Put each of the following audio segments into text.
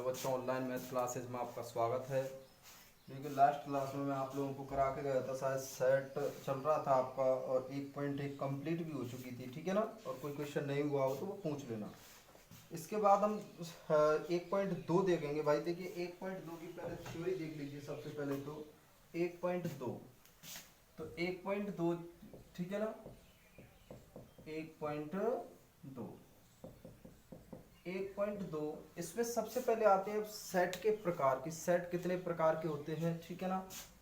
बच्चों, online math classes में आपका स्वागत है। देखिए लास्ट क्लास में मैं आप लोगों को करा के गया था, शायद सेट चल रहा था आपका और 1.1 कंप्लीट भी हो चुकी थी, ठीक है ना। और कोई क्वेश्चन नहीं हुआ हो तो वो पूछ लेना। इसके बाद हम 1.2 देखेंगे। भाई देखिए 1.2 की पहले थ्योरी देख लीजिए सबसे पहले तो 1.2। तो 1.2 ठीक है ना, 1.2 1.2 इसमें सबसे पहले आते हैं सेट के प्रकार की। सेट कितने प्रकार के होते हैं, ठीक है ना।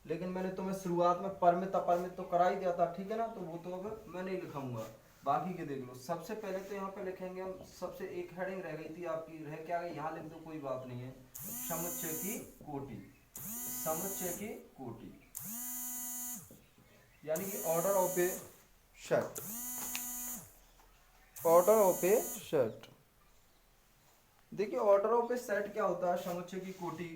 लेकिन मैंने तुम्हें शुरुआत में परमित अपरमित तो करा ही दिया था, ठीक है ना। तो वो तो अब मैं नहीं लिखाऊंगा, बाकी के देख लो। सबसे पहले तो यहाँ पे लिखेंगे हम, सबसे एक हेडिंग रह गई थी आपकी, रह क्या गई, यहाँ लिख दो कोई बात नहीं है। समुच्चय की कोटि, समुच्चय की कोटि यानी कि order of A set, order of A set. देखिए ऑर्डर ऑफ ए सेट क्या होता है, समुच्चय की कोटि।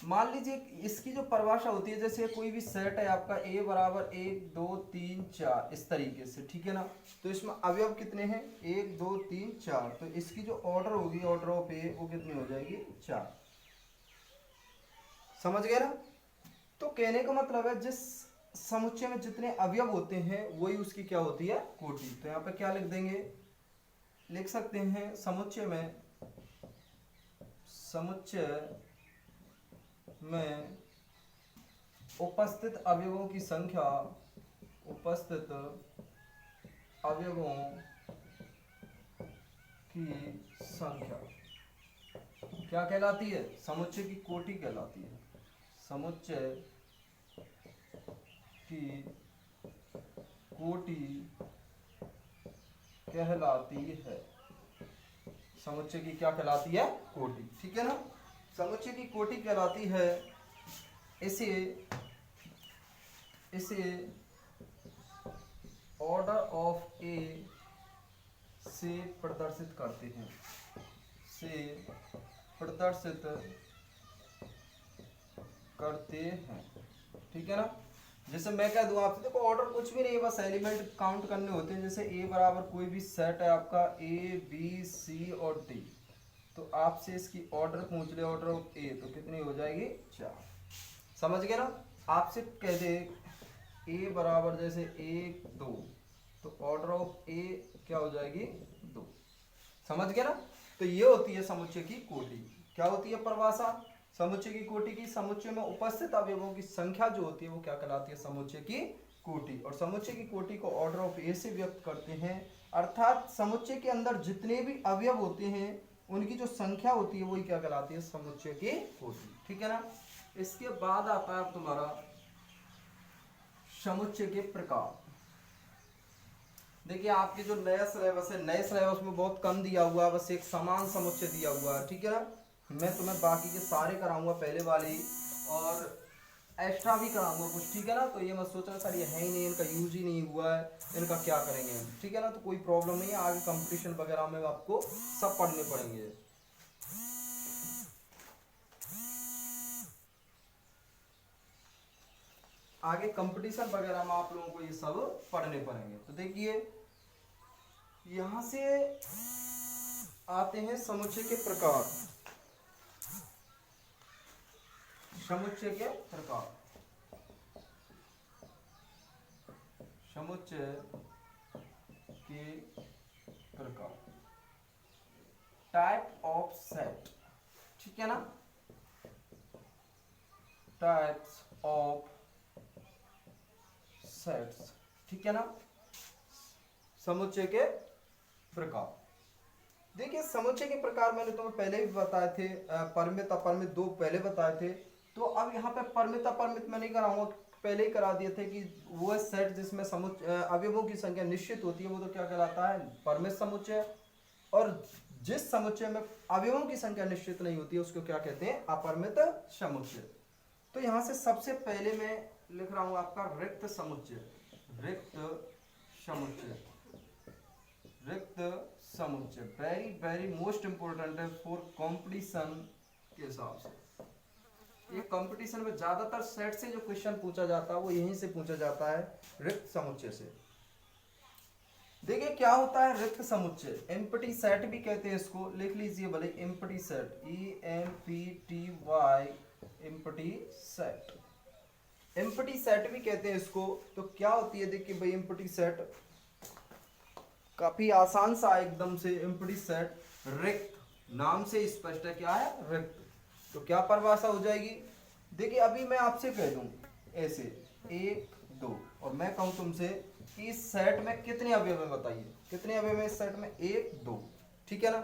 मान लीजिए इसकी जो परिभाषा होती है, जैसे कोई भी सेट है आपका A बराबर 1 2 3 4 इस तरीके से, ठीक है ना। तो इसमें अवयव कितने हैं, 1 2 3 4। तो इसकी जो ऑर्डर होगी, ऑर्डर ऑफ ए, वो कितनी हो जाएगी, 4। समझ गए ना। तो कहने का मतलब है जिस समुच्चय में जितने अवयव होते हैं वही उसकी क्या होती है, कोटि। तो यहाँ पे क्या लिख देंगे, लिख सकते हैं समुच्चय में, समुच्चय में उपस्थित अवयवों की संख्या, उपस्थित अवयवों की संख्या क्या कहलाती है, समुच्चय की कोटि कहलाती है। समुच्चय की कोटि कहलाती है। समुच्चय की क्या कहलाती है, कोटि, ठीक है ना। समुच्चय की कोटि कहलाती है। इसे ऑर्डर ऑफ ए से प्रदर्शित करते हैं, से प्रदर्शित करते हैं, ठीक है ना। जैसे मैं कह दूं आपसे, देखो ऑर्डर कुछ भी नहीं है, बस एलिमेंट काउंट करने होते हैं। जैसे ए बराबर कोई भी सेट है आपका, ए बी सी और डी, तो आपसे इसकी ऑर्डर पूछ ले, ऑर्डर ऑफ ए, तो कितनी हो जाएगी, 4। समझ गए ना। आपसे कह दे ए बराबर जैसे 1 2, तो ऑर्डर ऑफ ए क्या हो जाएगी, 2। समझ गए ना। तो ये होती है समुच्चय की कोटि। क्या होती है परिभाषा समुच्चय की कोटि की, समुच्चय में उपस्थित अवयवों की संख्या जो होती है वो क्या कहलाती है, समुच्चय की कोटि। और समुच्चय की कोटि को ऑर्डर ऑफ ए से व्यक्त करते हैं, अर्थात समुच्चय के अंदर जितने भी अवयव होते हैं उनकी जो संख्या होती है वही क्या कहलाती है, समुच्चय की कोटि, ठीक है ना। इसके बाद आता है तुम्हारा समुच्चय के प्रकार। देखिए आपके जो नया सिलेबस है, नए सिलेबस में बहुत कम दिया हुआ है, बस एक समान समुच्चय दिया हुआ है, ठीक है ना। मैं तुम्हें बाकी के सारे कराऊंगा पहले वाली, और एक्स्ट्रा भी कराऊंगा कुछ, ठीक है ना। तो ये मत सोचना सर ये है ही नहीं, इनका यूज ही नहीं हुआ है, इनका क्या करेंगे हम, ठीक है ना। तो कोई प्रॉब्लम नहीं है, आगे कंपटीशन वगैरह में आपको सब पढ़ने पड़ेंगे। आगे कंपटीशन वगैरह में आप लोगों को ये सब पढ़ने पड़ेंगे। तो देखिए यहां से आते हैं समुच्चय के प्रकार। समुच्चय के प्रकार, समुच्चय के प्रकार, टाइप ऑफ सेट, ठीक है ना, टाइप्स ऑफ सेट्स, ठीक है ना। समुच्चय के प्रकार, देखिए समुच्चय के प्रकार मैंने तुम्हें पहले भी बताए थे, परमित अपरमित दो पहले बताए थे। तो अब यहाँ पे परमित अपरमित मैं नहीं कराऊंगा, पहले ही करा दिए थे कि वो सेट जिसमें अवयवों की संख्या निश्चित होती है वो तो क्या कहलाता है, परमित समुच्चय। और जिस समुच्चय में अवयवों की संख्या निश्चित नहीं होती है उसको क्या कहते हैं, अपरमित समुच्चय। तो यहाँ से सबसे पहले मैं लिख रहा हूं आपका रिक्त समुच्चय, रिक्त समुच्चय, रिक्त समुच्चय वेरी वेरी मोस्ट इंपोर्टेंट है फॉर कंपटीशन के हिसाब से। ये कंपटीशन में ज्यादातर सेट से जो क्वेश्चन पूछा जाता है वो यहीं से पूछा जाता है, रिक्त समुच्चय से। देखिए क्या होता है रिक्त समुच्चय, एम्प्टी सेट भी कहते हैं इसको, लिख लीजिए भले empty set, EMPTY, empty set, empty set भी कहते हैं इसको। तो क्या होती है देखिए भाई एम्प्टी सेट, काफी आसान सा एकदम से, एम्प्टी सेट रिक्त, नाम से स्पष्ट है क्या है, रिक्त। तो क्या परिभाषा हो जाएगी, देखिए अभी मैं आपसे कह दूं ऐसे 1 2 और मैं कहूं तुमसे कि इस सेट में कितने अवयव है, बताइए कितने अवयव है इस सेट में, 1 2, ठीक है ना।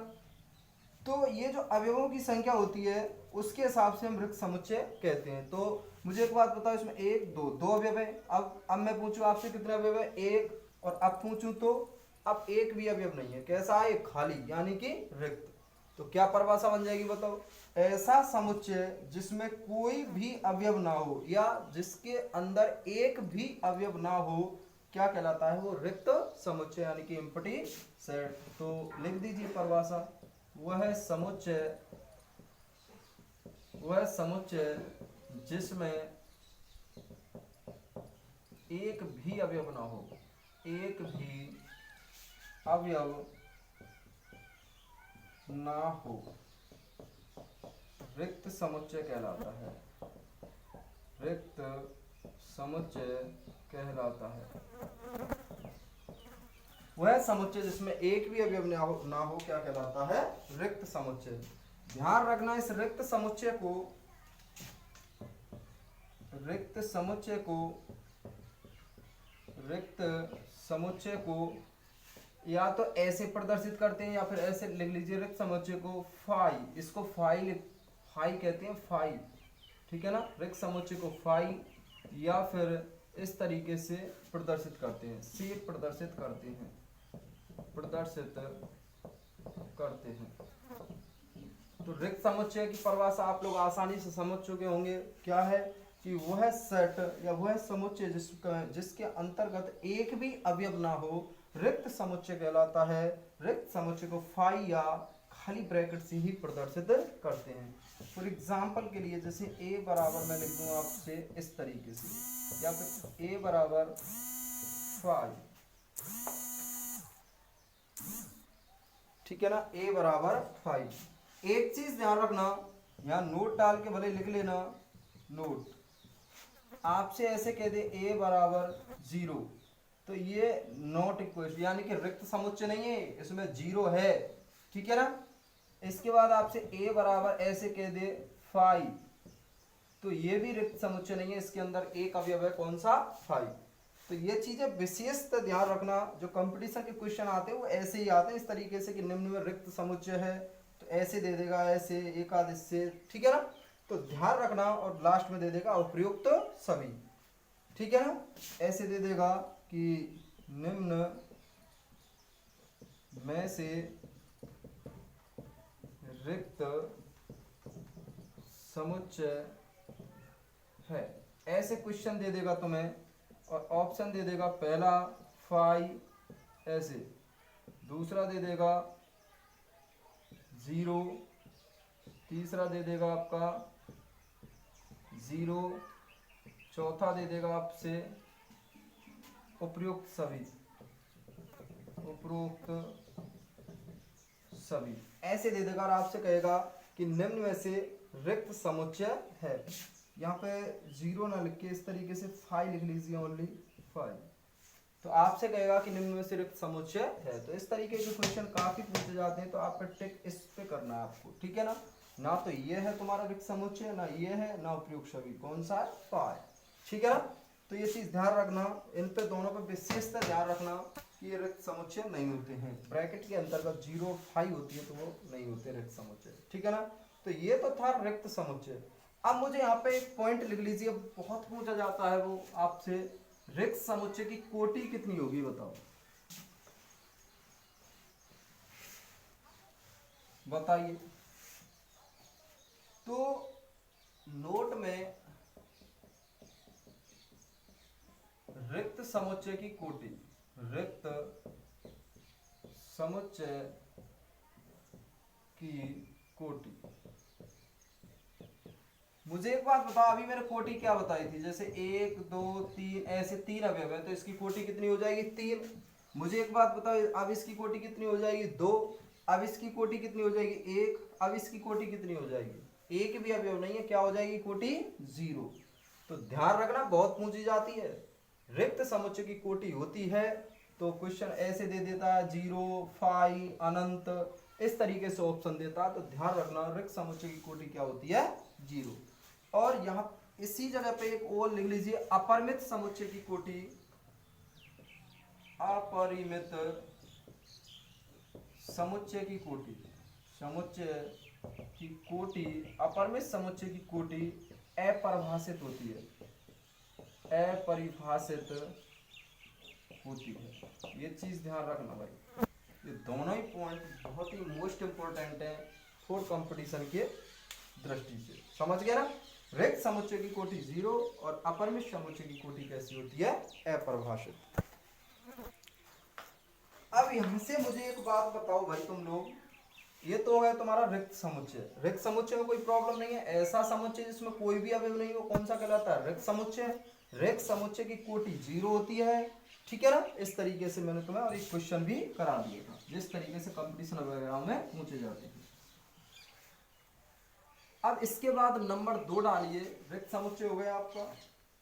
तो ये जो अवयवों की संख्या होती है उसके हिसाब से हम रिक्त समुच्चय कहते हैं। तो मुझे एक बात बताओ, इसमें 1 2 दो अवयव है, अब मैं पूछूं आपसे कितने अवयव है, 1, और अब पूछूं तो अब एक भी अवयव नहीं है, कैसा है, खाली, यानी कि रिक्त। तो क्या परिभाषा बन जाएगी बताओ, ऐसा समुच्चय जिसमें कोई भी अवयव ना हो या जिसके अंदर एक भी अवयव ना हो, क्या कहलाता है, वो रिक्त समुच्चय यानी कि एम्प्टी सेट। तो लिख दीजिए परिभाषा, वह समुच्चय जिसमें एक भी अवयव ना हो, एक भी अवयव ना हो, रिक्त समुच्चय कहलाता है, रिक्त समुच्चय कहलाता है। वह समुच्चय जिसमें एक भी अवयव ना हो क्या कहलाता है, रिक्त समुच्चय। ध्यान रखना इस रिक्त समुच्चय को या तो ऐसे प्रदर्शित करते हैं या फिर ऐसे लिख लीजिए, रिक्त समुच्चय को फाई, इसको फाई कहते हैं, फाई, ठीक है ना। रिक्त समुच्चय को फाई या फिर इस तरीके से प्रदर्शित करते हैं, प्रदर्शित करते हैं। तो रिक्त समुच्चय की परिभाषा आप लोग आसानी से समझ चुके होंगे, क्या है कि वह सेट या वह समुच्चय जिसके अंतर्गत एक भी अवयव ना हो, रिक्त समुच्चय कहलाता है। रिक्त समुच्चय को फाई या खाली ब्रैकेट से ही प्रदर्शित करते हैं। फॉर एग्जाम्पल के लिए जैसे a बराबर मैं लिख दूं आपसे इस तरीके से, या फिर a बराबर 5, ठीक है ना, a बराबर 5। एक चीज ध्यान रखना, यहाँ नोट डाल के भले लिख लेना, नोट आपसे ऐसे कह दे a बराबर 0, तो ये नॉट इक्वल, यानी कि रिक्त समुच्चय नहीं है, इसमें 0 है, ठीक है ना। इसके बाद आपसे a बराबर ऐसे कह दे 5, तो ये भी रिक्त समुच्चय नहीं है, इसके अंदर एक अवयव है, कौन सा, 5। तो ये चीजें विशेषतः ध्यान रखना, जो कंपटीशन के क्वेश्चन आते हैं वो ऐसे ही आते हैं इस तरीके से कि निम्न में रिक्त समुच्चय है, तो ऐसे दे देगा, ऐसे एक आध इससे, ठीक है ना। तो ध्यान रखना, और लास्ट में दे देगा उपयुक्त सभी, ठीक है ना, ऐसे दे देगा कि निम्न में से रिक्त समुच्चय है, ऐसे क्वेश्चन दे देगा तुम्हें, और ऑप्शन दे देगा पहला 5 ऐसे, दूसरा दे देगा 0, तीसरा दे देगा आपका 0, चौथा दे देगा आपसे उपयुक्त सभी, ऐसे दे देगा और आपसे कहेगा कि निम्न में से रिक्त समुच्चय है। यहाँ पे 0 ना लिख के इस तरीके से 5 लिख लीजिए, ओनली 5, तो आपसे कहेगा कि निम्न में से रिक्त समुच्चय है। तो इस तरीके के क्वेश्चन काफी पूछे जाते हैं, तो आप पे टिक इस पे करना है आपको, ठीक है ना। ना तो ये है तुम्हारा रिक्त समुच्चय, ना ये है, ना उपयुक्त सभी, कौन सा है, 5, ठीक है ना। तो ये चीज ध्यान रखना, इन पे दोनों पे विशेषता ध्यान रखना कि ये रिक्त समुच्चय नहीं होते हैं, ब्रैकेट के अंतर्गत 0 5 होती है तो वो नहीं होते रिक्त समुच्चय, ठीक है ना। तो ये तो था रिक्त समुच्चय। अब मुझे यहाँ पे एक पॉइंट लिख लीजिए, बहुत पूछा जाता है वो आपसे, रिक्त समुच्चय की कोटि कितनी होगी बताओ, बताइए। तो नोट में रिक्त समुच्चय की कोटि, रिक्त समुच्चय की कोटि, मुझे एक बात बताओ, अभी मैंने कोटि क्या बताई थी, जैसे 1 2 3 ऐसे 3 अवयव है, तो इसकी कोटि कितनी हो जाएगी, 3। मुझे एक बात बताओ, अब इसकी कोटि कितनी हो जाएगी? 2। अब इसकी कोटि कितनी हो जाएगी? 1। अब इसकी कोटि कितनी हो जाएगी? एक भी अवयव नहीं है, क्या हो जाएगी कोटि? 0। तो ध्यान रखना, बहुत पूछी जाती है। रिक्त समुच्चय की कोटि होती है तो क्वेश्चन ऐसे दे देता है 0, 5, अनंत, इस तरीके से ऑप्शन देता है। तो ध्यान रखना, रिक्त समुच्चय की कोटि क्या होती है? 0। और यहाँ इसी जगह पे एक और लिख लीजिए, अपरिमित समुच्चय की कोटि, अपरिमित समुच्चय की कोटि, समुच्चय की कोटि, अपरिमित समुच्चय की कोटि अपरिभाषित होती है, अपरिभाषित होती है। ये चीज ध्यान रखना भाई, ये दोनों ही पॉइंट बहुत ही मोस्ट इंपोर्टेंट है फॉर कंपटीशन के दृष्टि से। समझ गया ना? रिक्त समुच्चय की कोटि 0 और अपरिमित समुच्चय की कोटि कैसी होती है? अपरिभाषित। अब यहां से मुझे एक बात बताओ भाई तुम लोग, ये तो है तुम्हारा रिक्त समुच्चय। रिक्त समुच्चय में कोई प्रॉब्लम नहीं है। ऐसा समुच्चय जिसमें कोई भी अवयव नहीं हो, कौन सा कहलाता है? रिक्त समुच्चय। रिक्त समुच्चय की कोटि 0 होती है, ठीक है ना? इस तरीके से मैंने तुम्हें और एक क्वेश्चन भी करा दिया था, जिस तरीके से कंपटीशन वगैरह में पूछे जाते हैं। अब इसके बाद नंबर 2 डालिए, रिक्त समुच्चय हो गया आपका।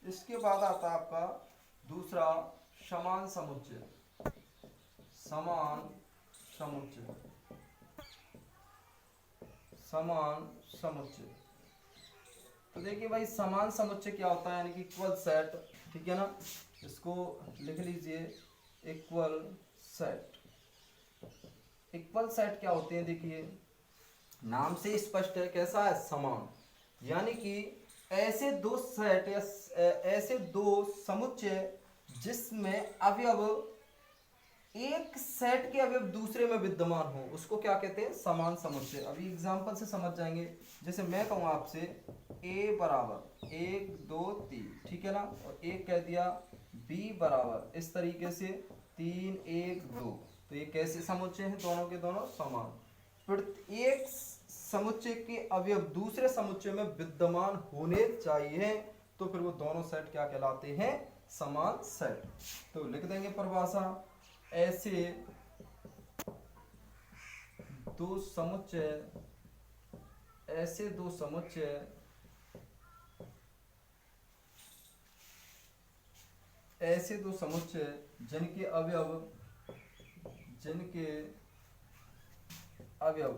इसके बाद आता है आपका दूसरा समान समुच्चय। समान समुच्चय, समान समुच्चय। तो देखिए भाई, समान समुच्चय क्या होता है? यानी कि इक्वल सेट, ठीक है ना? इसको लिख लीजिए, इक्वल सेट। इक्वल सेट क्या होते हैं? देखिए नाम से स्पष्ट है, कैसा है? समान। यानी कि ऐसे दो सेट या ऐसे दो समुच्चय जिसमें अवयव एक सेट के अवयव दूसरे में विद्यमान हो, उसको क्या कहते हैं? समान समुच्चय। अभी एग्जांपल से समझ जाएंगे। जैसे मैं कहूँ आपसे a बराबर 1, 2, 3, ठीक है ना? और एक कह दिया b बराबर इस तरीके से 3, 1, 2। तो ये कैसे समुच्चय हैं? दोनों के दोनों समान। एक समुच्चय के अवयव दूसरे समुच्चय में विद्यमान होने चाहिए, तो फिर वो दोनों सेट क्या कहलाते हैं? समान सेट। तो लिख देंगे परिभाषा, ऐसे दो समुच्चय, ऐसे दो समुच्चय, ऐसे दो समुच्चय जिनके अवयव, जिनके अवयव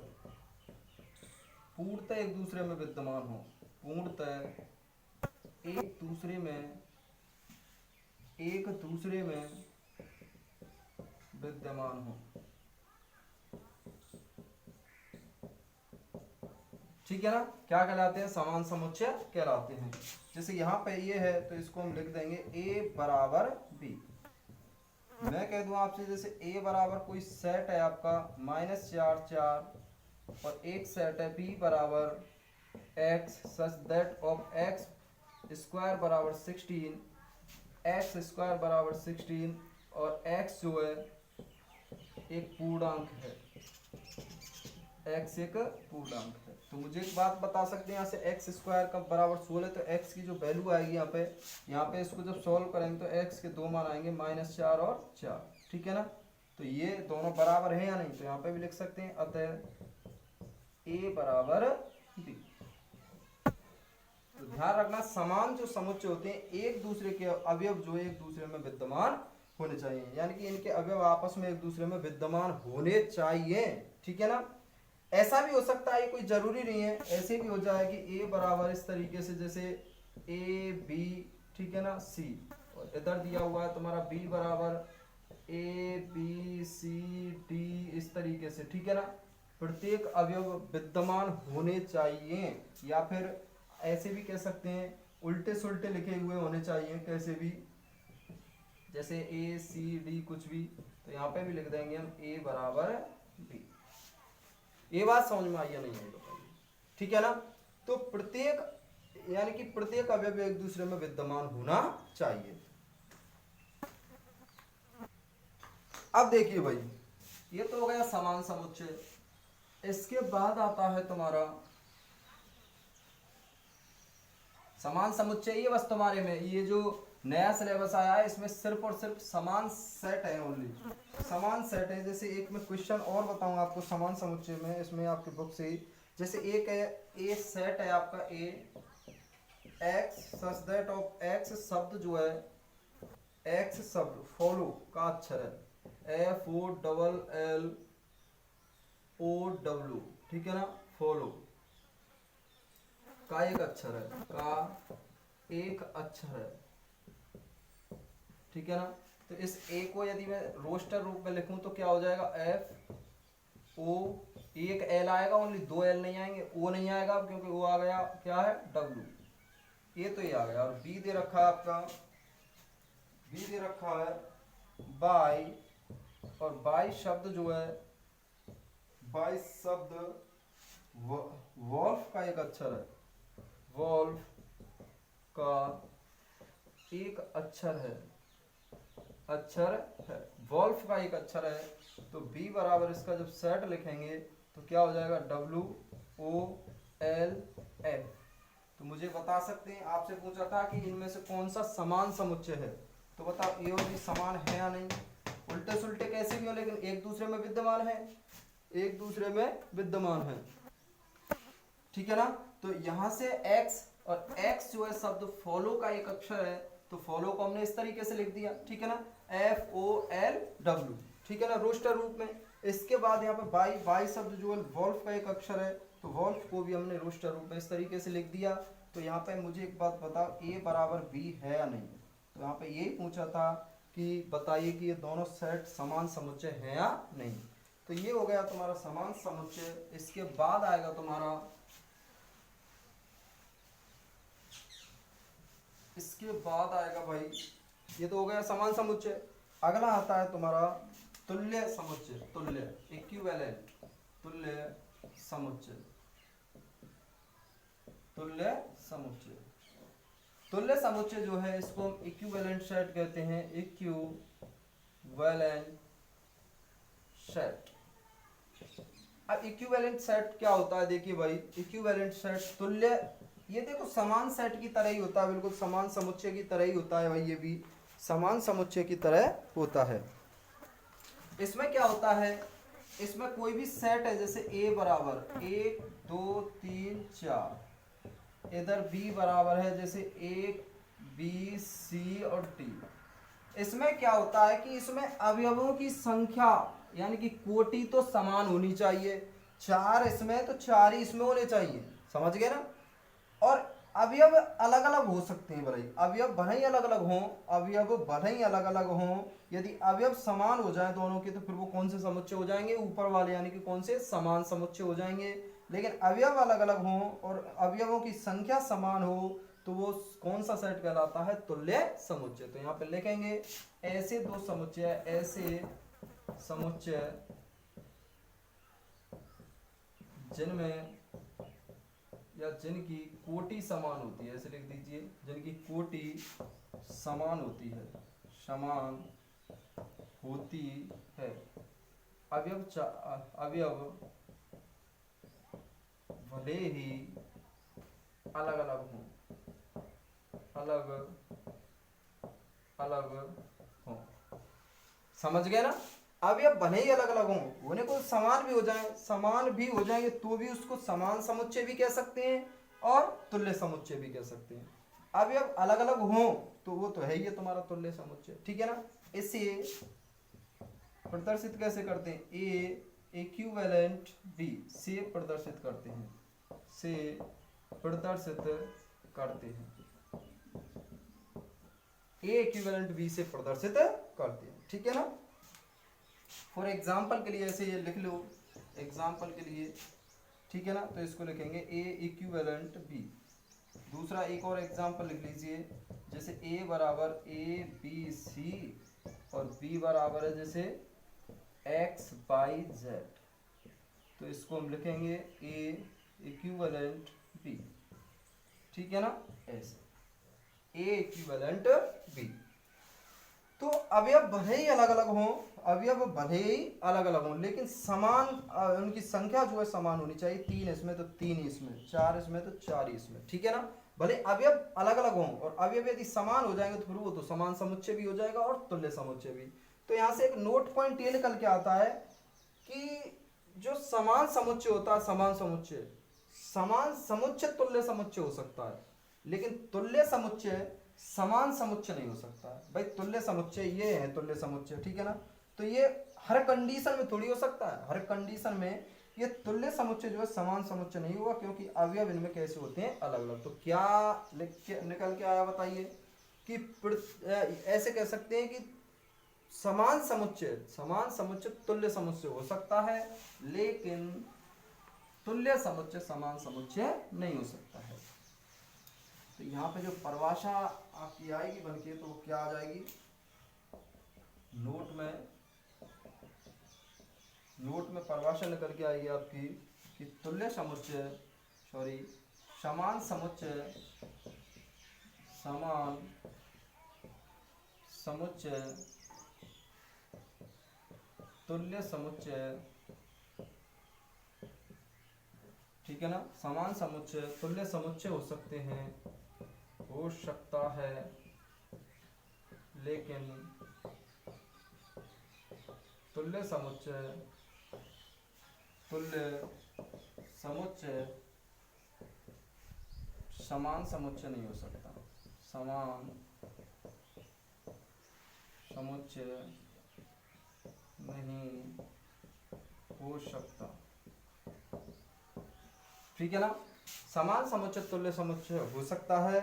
पूर्णतः एक दूसरे में विद्यमान हो, पूर्णतः एक दूसरे में विद्यमान हो, ठीक है ना? क्या कहलाते हैं? समान समुच्चय कहलाते हैं। जैसे यहाँ पे ये है तो इसको हम लिख देंगे a बराबर b। मैं कह दूं आपसे, जैसे a बराबर कोई सेट है आपका -4, 4, और एक सेट है b बराबर x such that of x square बराबर 16, x स्क्वायर बराबर 16, और x जो है एक पूर्णांक है, x एक पूर्णांक है। तो मुझे एक बात बता सकते हैं, यहाँ से x स्क्वायर का बराबर 16, तो x की जो वैल्यू आएगी यहाँ पे इसको जब सॉल्व करेंगे तो x के दो मान आएंगे -4 और 4, ठीक है ना? तो ये दोनों बराबर है या नहीं? तो यहाँ पे भी लिख सकते हैं, अतः a बराबर b। तो ध्यान रखना, समान जो समुच्चय होते हैं एक दूसरे के अवयव जो एक दूसरे में विद्यमान होने चाहिए, यानी कि इनके अवयव आपस में एक दूसरे में विद्यमान होने चाहिए, ठीक है ना? ऐसा भी हो सकता है, ये कोई जरूरी नहीं है, ऐसे भी हो जाए कि a बराबर इस तरीके से, जैसे a b, ठीक है ना, c, और इधर दिया हुआ है तुम्हारा b बराबर a b c d, इस तरीके से, ठीक है ना? प्रत्येक अवयव विद्यमान होने चाहिए, या फिर ऐसे भी कह सकते हैं, उल्टे सुल्टे लिखे हुए होने चाहिए, कैसे भी, जैसे a c d कुछ भी। तो यहाँ पे भी लिख देंगे हम a बराबर b। ये बात समझ में आई या नहीं आई बताइए, ठीक है ना? तो प्रत्येक, यानी कि प्रत्येक अवयव एक दूसरे में विद्यमान होना चाहिए। अब देखिए भाई, ये तो हो गया समान समुच्चय। इसके बाद आता है तुम्हारा समान समुच्चय, ये बस तुम्हारे में ये जो नया सिलेबस आया है, इसमें सिर्फ और सिर्फ समान सेट है, ओनली समान सेट है। जैसे एक मैं क्वेश्चन और बताऊंगा आपको समान समुच्चय में, इसमें आपकी बुक से जैसे एक है ए सेट है आपका A X such that of X शब्द जो है एक्स शब्द फॉलो का अक्षर है FOLLOW, ठीक है ना, फॉलो का एक अक्षर है, का एक अक्षर है, ठीक है ना। तो इस ए को यदि मैं रोस्टर रूप में लिखूं तो क्या हो जाएगा FO, एक एल आएगा, ओनली दो एल नहीं आएंगे, ओ नहीं आएगा क्योंकि वो आ गया क्या है W, ये तो ये आ गया। और बी दे रखा है आपका, बी दे रखा है बाई, और बाई शब्द जो है बाई शब्द वॉल्फ का एक अक्षर है, वॉल्फ का एक अक्षर है, अक्षर है, वॉल्फ का एक अक्षर है। तो बी बराबर इसका जब सेट लिखेंगे तो क्या हो जाएगा WOLF। तो मुझे बता सकते हैं, आपसे पूछा था कि इनमें से कौन सा समान समुच्चय है, तो बताओ ये और भी समान है या नहीं। उल्टे सुल्टे कैसे भी हो लेकिन एक दूसरे में विद्यमान है, एक दूसरे में विद्यमान है, ठीक है ना। तो यहां से x और x जो है शब्द फॉलो का एक अक्षर है, तो फॉलो को हमने इस तरीके से लिख दिया, ठीक है ना, FOLW, ठीक है ना, रोस्टर रूप में। इसके बाद यहाँ पे बाई, बाई शब्द जो है वॉल्फ का एक अक्षर है, तो वॉल्फ को भी हमने रोस्टर रूप में इस तरीके से लिख दिया। तो यहाँ पे मुझे एक बात बताओ a बराबर b है या नहीं। तो यहाँ पे यही पूछा था कि बताइए कि ये दोनों सेट समान समुच्चय है या नहीं। तो ये हो गया तुम्हारा समान समुच्चय। इसके बाद आएगा तुम्हारा, इसके बाद आएगा भाई, ये तो हो गया समान समुच्चय। अगला आता है तुम्हारा तुल्य समुच्चय, तुल्य इक्विवेलेंट, तुल्य समुच्चय, तुल्य समुच्चय। तुल्य समुच्चय जो है इसको हम इक्विवेलेंट सेट कहते हैं, इक्विवेलेंट सेट। अब इक्विवेलेंट सेट क्या होता है, देखिए भाई इक्विवेलेंट सेट तुल्य, ये देखो समान सेट की तरह ही होता है, बिल्कुल समान समुच्चय की तरह ही होता है भाई, ये भी समान समुच्चय की तरह होता है। इसमें क्या होता है, इसमें कोई भी सेट है, जैसे A बराबर 1 2 3 4, इधर B बराबर है जैसे 1 B C और D। इसमें क्या होता है कि इसमें अवयवों की संख्या यानी कि कोटि तो समान होनी चाहिए, 4 इसमें तो 4 ही इसमें होने चाहिए, समझ गए ना। और अवयव अलग अलग हो सकते हैं भाई, अवयव भले ही अलग अलग हों, अवयव भले ही अलग अलग हों, यदि अवयव समान हो जाए दोनों के तो फिर वो कौन से समुच्चय हो जाएंगे, ऊपर वाले यानी कि कौन से समान समुच्चय हो जाएंगे। लेकिन अवयव अलग अलग हों और अवयवों की संख्या समान हो तो वो कौन सा सेट कहलाता है, तुल्य समुच्चय। तो यहाँ पे लिखेंगे ऐसे दो समुच्चय, ऐसे समुच्चय जिनमें या जिनकी कोटि समान होती है, ऐसे लिख दीजिए, जिनकी कोटि समान होती है, समान होती है। अवयव भले ही अलग अलग हों, अलग अलग हों, समझ गए ना। अवयव भले ही अलग अलग हों, होने को समान भी हो जाए, समान भी हो जाएंगे तो भी उसको समान समुच्चय भी कह सकते हैं और तुल्य समुच्चय भी कह सकते हैं। अवयव अलग अलग हों तो वो तो है ही तुम्हारा तुल्य समुच्चय, ठीक है ना। इसे प्रदर्शित कैसे करते हैं, ए इक्विवेलेंट बी से प्रदर्शित करते हैं, से प्रदर्शित करते हैं, ए इक्विवेलेंट बी से प्रदर्शित करते हैं, ठीक है ना। फॉर एग्जाम्पल के लिए ऐसे ये लिख लो, एग्जाम्पल के लिए, ठीक है ना। तो इसको लिखेंगे ए इक्विवेलेंट बी। दूसरा एक और एग्जाम्पल लिख लीजिए, जैसे ए बराबर ABC और बी बराबर है जैसे XYZ, तो इसको हम लिखेंगे ए इक्विवेलेंट बी, ठीक है ना, ऐसे ए इक्विवेलेंट बी। तो अवयव भले ही अलग अलग हों, अवयव भले ही अलग अलग हों लेकिन समान उनकी संख्या जो है समान होनी चाहिए, 3 इसमें तो 3 इसमें, 4 इसमें तो 4 इसमें, ठीक है ना। भले अवयव अलग अलग हों और अवयव यदि समान हो जाएंगे तो फिर वो तो समान समुच्चय भी हो जाएगा और तुल्य समुच्चय भी। तो यहाँ से एक नोट पॉइंट ये निकल के आता है कि जो समान समुच्चय होता है, समान समुच्चय तुल्य समुच्चय हो सकता है, लेकिन तुल्य समुच्चय समान समुच्चय नहीं हो सकता है। भाई तुल्य समुच्चय ये है तुल्य समुच्चय, ठीक है ना। तो ये हर कंडीशन में थोड़ी हो सकता है, हर कंडीशन में ये तुल्य समुच्चय जो है समान समुच्चय नहीं होगा, क्योंकि अवयव इनमें कैसे होते हैं, अलग अलग। तो क्या निकल के आया बताइए कि ऐसे कह सकते हैं कि समान समुच्चय तुल्य समुच्चय हो सकता है, लेकिन तुल्य समुच्चय समान समुच्चय नहीं हो सकता है। तो यहाँ पे जो परिभाषा आपकी आएगी बनके, तो वो क्या आ जाएगी, नोट में परिभाषा निकल के आएगी आपकी कि तुल्य समुच्चय समान समुच्चय तुल्य समुच्चय, ठीक है ना। समान समुच्चय तुल्य समुच्चय हो सकते हैं, हो सकता है, लेकिन तुल्य समुच्चय समान समुच्चय नहीं हो सकता, समान समुच्चय नहीं हो सकता, ठीक है ना। समान समुच्चय तुल्य समुच्चय हो सकता है,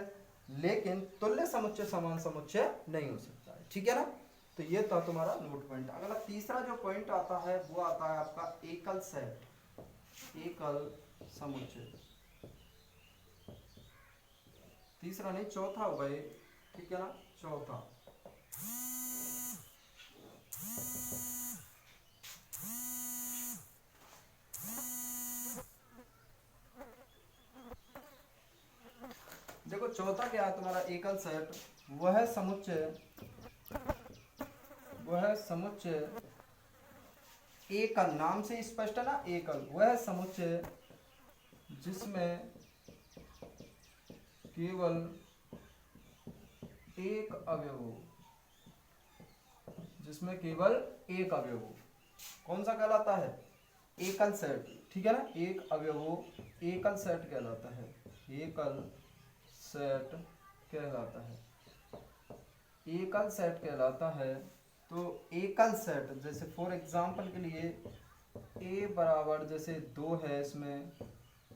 लेकिन तुल्य समुच्चय समान समुच्चय नहीं हो सकता है, ठीक है ना। तो ये था तुम्हारा नोट पॉइंट। अगला तीसरा जो पॉइंट आता है वो आता है आपका एकल समुच्चय। तीसरा नहीं, चौथा होगा ये, ठीक है ना, चौथा। देखो चौथा क्या है तुम्हारा एकल सेट, वह समुच्चय एकल, नाम से स्पष्ट है ना, एकल, वह समुच्चय जिसमें केवल एक अवयव हो, कौन सा कहलाता है, एकल सेट, ठीक है ना। एक अवयव हो, एकल सेट कहलाता है, एकल सेट कहलाता है। तो एकल सेट, जैसे फॉर एग्जांपल के लिए a बराबर जैसे 2 है इसमें,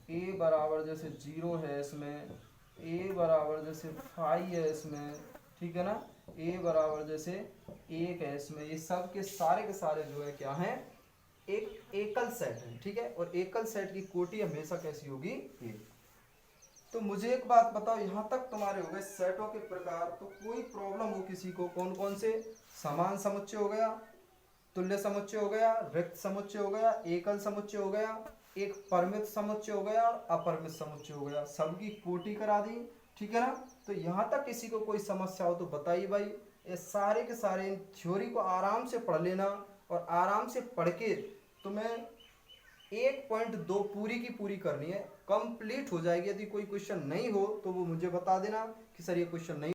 a बराबर जैसे 0 है इसमें, a बराबर जैसे 5 है इसमें, ठीक है ना, a बराबर जैसे 1 है इसमें, ये सब के सारे जो है क्या है, एक एकल सेट है, ठीक है। और एकल सेट की कोटि हमेशा कैसी होगी, एक। तो मुझे एक बात बताओ, यहाँ तक तुम्हारे हो गए सेटों के प्रकार। तो कोई प्रॉब्लम हो किसी को, कौन कौन से, समान समुच्चय हो गया, तुल्य समुच्चय हो गया, रिक्त समुच्चय हो गया, एकल समुच्चय हो गया, एक परिमित समुच्चय हो गया और अपरिमित समुच्चय हो गया, सबकी कोटि करा दी, ठीक है ना। तो यहाँ तक किसी को कोई समस्या हो तो बताइए भाई। ये सारे के सारे थ्योरी को आराम से पढ़ लेना, और आराम से पढ़ के तुम्हें 1.2 पूरी की पूरी करनी है, कंप्लीट हो जाएगी। यदि कोई क्वेश्चन नहीं हो तो वो मुझे बता देना कि सर ये क्वेश्चन नहीं